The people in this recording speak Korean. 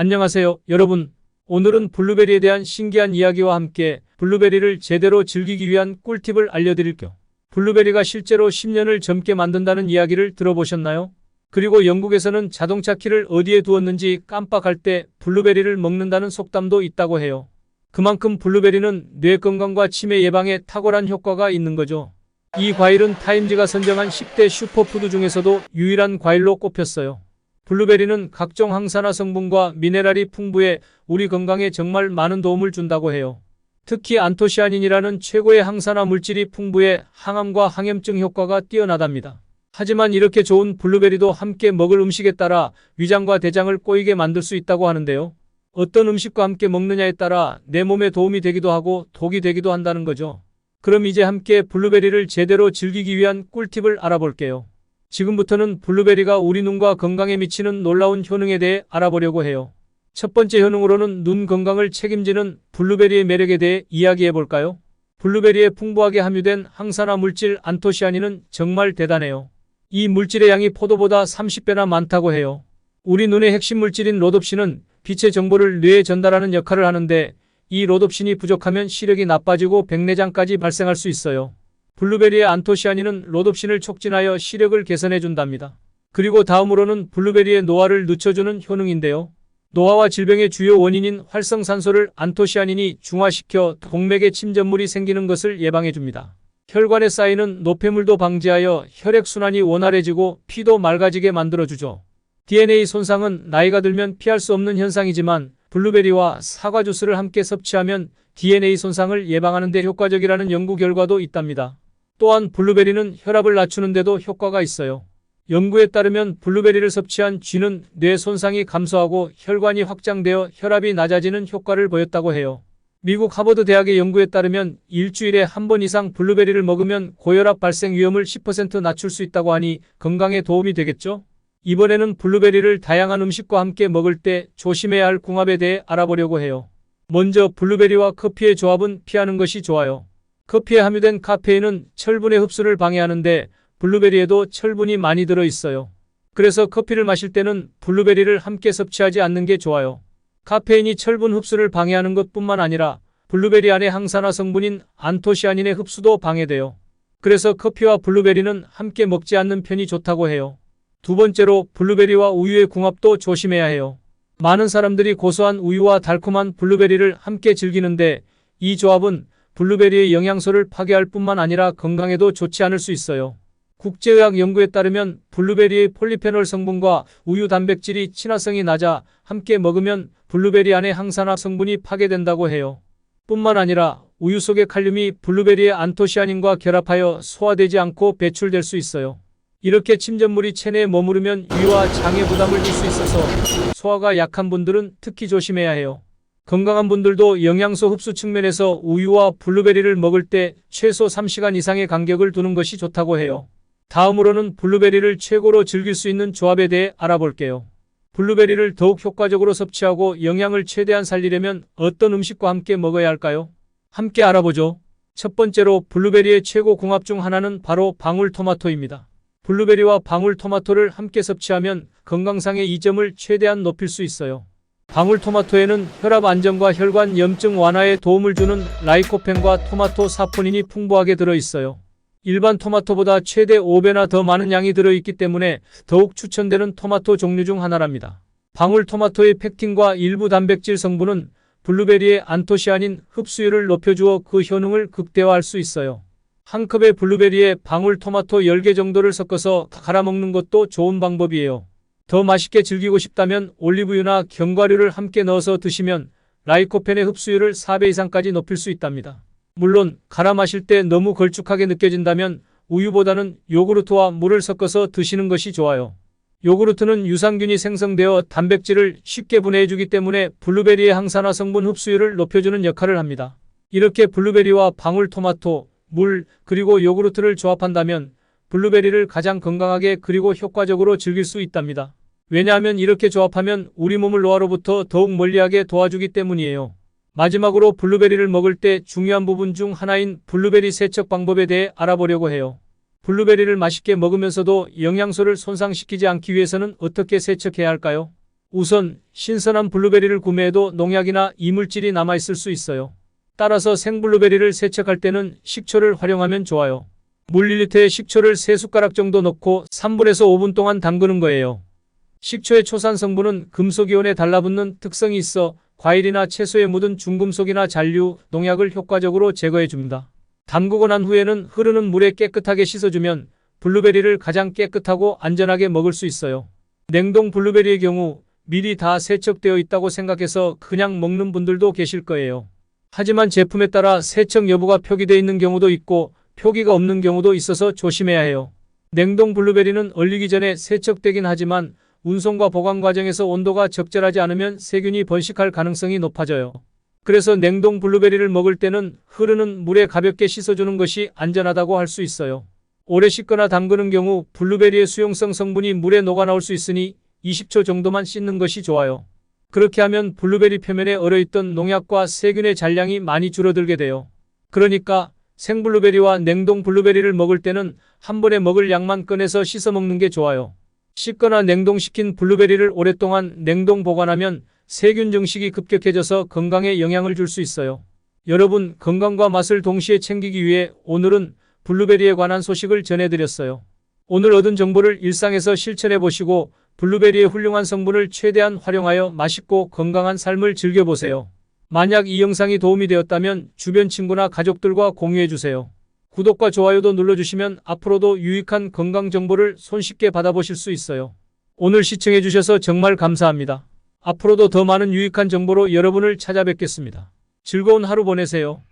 안녕하세요, 여러분. 오늘은 블루베리에 대한 신기한 이야기와 함께 블루베리를 제대로 즐기기 위한 꿀팁을 알려드릴게요. 블루베리가 실제로 10년을 젊게 만든다는 이야기를 들어보셨나요? 그리고 영국에서는 자동차 키를 어디에 두었는지 깜빡할 때 블루베리를 먹는다는 속담도 있다고 해요. 그만큼 블루베리는 뇌 건강과 치매 예방에 탁월한 효과가 있는 거죠. 이 과일은 타임지가 선정한 10대 슈퍼푸드 중에서도 유일한 과일로 꼽혔어요. 블루베리는 각종 항산화 성분과 미네랄이 풍부해 우리 건강에 정말 많은 도움을 준다고 해요. 특히 안토시아닌이라는 최고의 항산화 물질이 풍부해 항암과 항염증 효과가 뛰어나답니다. 하지만 이렇게 좋은 블루베리도 함께 먹을 음식에 따라 위장과 대장을 꼬이게 만들 수 있다고 하는데요. 어떤 음식과 함께 먹느냐에 따라 내 몸에 도움이 되기도 하고 독이 되기도 한다는 거죠. 그럼 이제 함께 블루베리를 제대로 즐기기 위한 꿀팁을 알아볼게요. 지금부터는 블루베리가 우리 눈과 건강에 미치는 놀라운 효능에 대해 알아보려고 해요. 첫 번째 효능으로는 눈 건강을 책임지는 블루베리의 매력에 대해 이야기해 볼까요? 블루베리에 풍부하게 함유된 항산화 물질 안토시아닌은 정말 대단해요. 이 물질의 양이 포도보다 30배나 많다고 해요. 우리 눈의 핵심 물질인 로놉신은 빛의 정보를 뇌에 전달하는 역할을 하는데 이 로놉신이 부족하면 시력이 나빠지고 백내장까지 발생할 수 있어요. 블루베리의 안토시아닌은 로놉신을 촉진하여 시력을 개선해 준답니다. 그리고 다음으로는 블루베리의 노화를 늦춰주는 효능인데요. 노화와 질병의 주요 원인인 활성산소를 안토시아닌이 중화시켜 동맥에 침전물이 생기는 것을 예방해 줍니다. 혈관에 쌓이는 노폐물도 방지하여 혈액순환이 원활해지고 피도 맑아지게 만들어주죠. DNA 손상은 나이가 들면 피할 수 없는 현상이지만 블루베리와 사과 주스를 함께 섭취하면 DNA 손상을 예방하는 데 효과적이라는 연구 결과도 있답니다. 또한 블루베리는 혈압을 낮추는 데도 효과가 있어요. 연구에 따르면 블루베리를 섭취한 쥐는 뇌 손상이 감소하고 혈관이 확장되어 혈압이 낮아지는 효과를 보였다고 해요. 미국 하버드 대학의 연구에 따르면 일주일에 한 번 이상 블루베리를 먹으면 고혈압 발생 위험을 10% 낮출 수 있다고 하니 건강에 도움이 되겠죠? 이번에는 블루베리를 다양한 음식과 함께 먹을 때 조심해야 할 궁합에 대해 알아보려고 해요. 먼저 블루베리와 커피의 조합은 피하는 것이 좋아요. 커피에 함유된 카페인은 철분의 흡수를 방해하는데 블루베리에도 철분이 많이 들어있어요. 그래서 커피를 마실 때는 블루베리를 함께 섭취하지 않는 게 좋아요. 카페인이 철분 흡수를 방해하는 것뿐만 아니라 블루베리 안의 항산화 성분인 안토시아닌의 흡수도 방해돼요. 그래서 커피와 블루베리는 함께 먹지 않는 편이 좋다고 해요. 두 번째로 블루베리와 우유의 궁합도 조심해야 해요. 많은 사람들이 고소한 우유와 달콤한 블루베리를 함께 즐기는데 이 조합은 블루베리의 영양소를 파괴할 뿐만 아니라 건강에도 좋지 않을 수 있어요. 국제의학 연구에 따르면 블루베리의 폴리페놀 성분과 우유 단백질이 친화성이 낮아 함께 먹으면 블루베리 안의 항산화 성분이 파괴된다고 해요. 뿐만 아니라 우유 속의 칼륨이 블루베리의 안토시아닌과 결합하여 소화되지 않고 배출될 수 있어요. 이렇게 침전물이 체내에 머무르면 위와 장에 부담을 줄 수 있어서 소화가 약한 분들은 특히 조심해야 해요. 건강한 분들도 영양소 흡수 측면에서 우유와 블루베리를 먹을 때 최소 3시간 이상의 간격을 두는 것이 좋다고 해요. 다음으로는 블루베리를 최고로 즐길 수 있는 조합에 대해 알아볼게요. 블루베리를 더욱 효과적으로 섭취하고 영양을 최대한 살리려면 어떤 음식과 함께 먹어야 할까요? 함께 알아보죠. 첫 번째로 블루베리의 최고 궁합 중 하나는 바로 방울토마토입니다. 블루베리와 방울토마토를 함께 섭취하면 건강상의 이점을 최대한 높일 수 있어요. 방울토마토에는 혈압 안정과 혈관 염증 완화에 도움을 주는 라이코펜과 토마토 사포닌이 풍부하게 들어있어요. 일반 토마토보다 최대 5배나 더 많은 양이 들어있기 때문에 더욱 추천되는 토마토 종류 중 하나랍니다. 방울토마토의 펙틴과 일부 단백질 성분은 블루베리의 안토시아닌 흡수율을 높여주어 그 효능을 극대화할 수 있어요. 한 컵의 블루베리에 방울토마토 10개 정도를 섞어서 갈아 먹는 것도 좋은 방법이에요. 더 맛있게 즐기고 싶다면 올리브유나 견과류를 함께 넣어서 드시면 라이코펜의 흡수율을 4배 이상까지 높일 수 있답니다. 물론 갈아 마실 때 너무 걸쭉하게 느껴진다면 우유보다는 요구르트와 물을 섞어서 드시는 것이 좋아요. 요구르트는 유산균이 생성되어 단백질을 쉽게 분해해주기 때문에 블루베리의 항산화 성분 흡수율을 높여주는 역할을 합니다. 이렇게 블루베리와 방울토마토, 물, 그리고 요구르트를 조합한다면 블루베리를 가장 건강하게 그리고 효과적으로 즐길 수 있답니다. 왜냐하면 이렇게 조합하면 우리 몸을 노화로부터 더욱 멀리하게 도와주기 때문이에요. 마지막으로 블루베리를 먹을 때 중요한 부분 중 하나인 블루베리 세척 방법에 대해 알아보려고 해요. 블루베리를 맛있게 먹으면서도 영양소를 손상시키지 않기 위해서는 어떻게 세척해야 할까요? 우선 신선한 블루베리를 구매해도 농약이나 이물질이 남아있을 수 있어요. 따라서 생블루베리를 세척할 때는 식초를 활용하면 좋아요. 물 1리터에 식초를 3숟가락 정도 넣고 3분에서 5분 동안 담그는 거예요. 식초의 초산 성분은 금속이온에 달라붙는 특성이 있어 과일이나 채소에 묻은 중금속이나 잔류, 농약을 효과적으로 제거해 줍니다. 담그고 난 후에는 흐르는 물에 깨끗하게 씻어주면 블루베리를 가장 깨끗하고 안전하게 먹을 수 있어요. 냉동 블루베리의 경우 미리 다 세척되어 있다고 생각해서 그냥 먹는 분들도 계실 거예요. 하지만 제품에 따라 세척 여부가 표기되어 있는 경우도 있고 표기가 없는 경우도 있어서 조심해야 해요. 냉동 블루베리는 얼리기 전에 세척되긴 하지만 운송과 보관 과정에서 온도가 적절하지 않으면 세균이 번식할 가능성이 높아져요. 그래서 냉동 블루베리를 먹을 때는 흐르는 물에 가볍게 씻어주는 것이 안전하다고 할 수 있어요. 오래 씻거나 담그는 경우 블루베리의 수용성 성분이 물에 녹아나올 수 있으니 20초 정도만 씻는 것이 좋아요. 그렇게 하면 블루베리 표면에 얼어있던 농약과 세균의 잔량이 많이 줄어들게 돼요. 그러니까 생블루베리와 냉동 블루베리를 먹을 때는 한 번에 먹을 양만 꺼내서 씻어 먹는 게 좋아요. 씻거나 냉동시킨 블루베리를 오랫동안 냉동 보관하면 세균 증식이 급격해져서 건강에 영향을 줄 수 있어요. 여러분 건강과 맛을 동시에 챙기기 위해 오늘은 블루베리에 관한 소식을 전해드렸어요. 오늘 얻은 정보를 일상에서 실천해 보시고 블루베리의 훌륭한 성분을 최대한 활용하여 맛있고 건강한 삶을 즐겨보세요. 만약 이 영상이 도움이 되었다면 주변 친구나 가족들과 공유해 주세요. 구독과 좋아요도 눌러주시면 앞으로도 유익한 건강 정보를 손쉽게 받아보실 수 있어요. 오늘 시청해 주셔서 정말 감사합니다. 앞으로도 더 많은 유익한 정보로 여러분을 찾아뵙겠습니다. 즐거운 하루 보내세요.